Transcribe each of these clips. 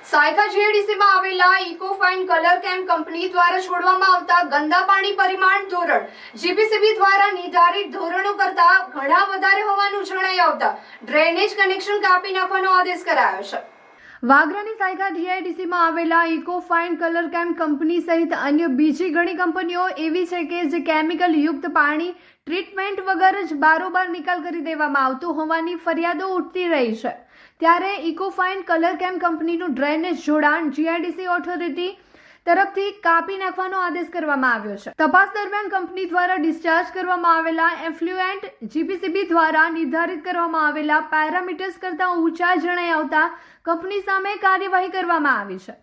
સાયકા જીઆઈડીસીમાં આવેલા ઇકોફાઇન કલર કેમ કંપની દ્વારા છોડવામાં આવતા ગંદા પાણી પરિમાણ ધોરણ જીપીસીબી દ્વારા નિર્ધારિત ધોરણો કરતા ઘણા વધારે હોવાનું જણાઈ આવતા ડ્રેનેજ કનેક્શન કાપી નાખવાનો આદેશ કરાયો છે। વાગરાની સાયકા જીઆઈડીસીમાં આવેલા ઇકોફાઇન કલર કેમ કંપની સહિત અન્ય બીજી ઘણી કંપનીઓ એવી છે કે જે કેમિકલ યુક્ત પાણી ટ્રીટમેન્ટ વગર જ બારોબાર નિકાલ કરી દેવામાં આવતું હોવાની ફરિયાદો ઉઠતી રહી છે। ત્યારે ઇકોફાઇન કલર કેમ કંપનીનું ડ્રેનેજ જોડાણ જીઆઈડીસી ઓથોરિટી તરફથી કાપી નાખવાનો આદેશ કરવામાં આવ્યો છે। તપાસ દરમિયાન કંપની દ્વારા ડિસ્ચાર્જ કરવામાં આવેલા એફ્લુએન્ટ જીપીસીબી દ્વારા નિર્ધારિત કરવામાં આવેલા પેરામીટર્સ કરતાં ઊંચા જણાઈ આવતા કંપની સામે કાર્યવાહી કરવામાં આવી છે।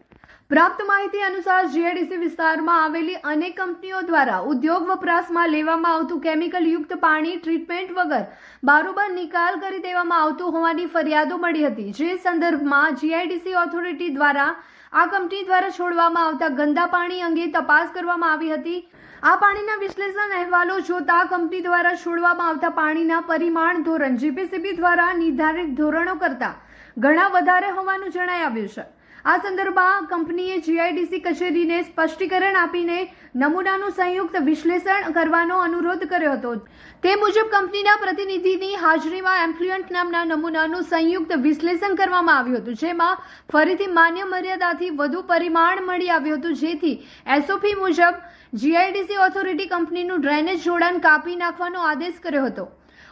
પ્રાપ્ત માહિતી અનુસાર જીઆઈડીસી વિસ્તારમાં આવેલી અનેક કંપનીઓ દ્વારા ઉદ્યોગ વપરાશમાં લેવામાં આવતું કેમિકલ યુક્ત પાણી ટ્રીટમેન્ટ વગર બારોબાર નિકાલ કરી દેવામાં આવતું હોવાની ફરિયાદો મળી હતી, જે સંદર્ભમાં જીઆઈડીસી ઓથોરિટી દ્વારા આ કંપની દ્વારા છોડવામાં આવતા ગંદા પાણી અંગે તપાસ કરવામાં આવી હતી। આ પાણીના વિશ્લેષણ અહેવાલો જોતા કંપની દ્વારા છોડવામાં આવતા પાણીના પરિમાણ ધોરણ જીપીસીબી દ્વારા નિર્ધારિત ધોરણો કરતા ઘણા વધારે હોવાનું જણાઈ આવ્યું છે। આ સંદર્ભમાં કંપનીએ જીઆઈડીસી કચેરીને સ્પષ્ટીકરણ આપીને નમૂનાનું સંયુક્ત વિશ્લેષણ કરવાનો અનુરોધ કર્યો હતો। તે મુજબ કંપનીના પ્રતિનિધિની હાજરીમાં એમ્પ્લુયન્ટ નામના નમૂનાનું સંયુક્ત વિશ્લેષણ કરવામાં આવ્યું હતું, જેમાં ફરીથી માન્ય મર્યાદાથી વધુ પરિમાણ મળી આવ્યું હતું, જેથી એસઓપી મુજબ જીઆઈડીસી ઓથોરિટી કંપનીનું ડ્રેનેજ જોડાણ કાપી નાખવાનો આદેશ કર્યો હતો।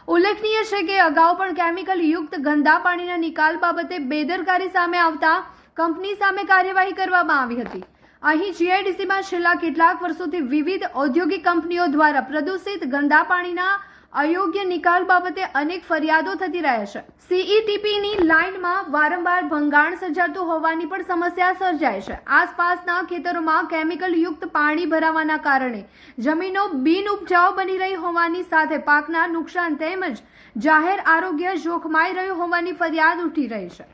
ઉલ્લેખનીય છે કે અગાઉ પણ કેમિકલ યુક્ત ગંદા પાણીના નિકાલ બાબતે બેદરકારી સામે આવતા કંપની સામે કાર્યવાહી કરવામાં આવી હતી। અહીં જીઆઈડીસીમાં છેલ્લા કેટલાક વર્ષોથી વિવિધ ઔદ્યોગિક કંપનીઓ દ્વારા પ્રદૂષિત ગંદા પાણીના અયોગ્ય નિકાલ બાબતે અનેક ફરિયાદો થતી રહે છે। સીઈટીપીની લાઇનમાં વારંવાર ભંગાણ સર્જાતું હોવાની પણ સમસ્યા સર્જાય છે। આસપાસના ખેતરોમાં કેમિકલ યુક્ત પાણી ભરાવાના કારણે જમીનો બિન ઉપજાઉ બની રહી હોવાની સાથે પાકના નુકસાન તેમજ જાહેર આરોગ્ય જોખમાઈ રહ્યું હોવાની ફરિયાદ ઉઠી રહી છે।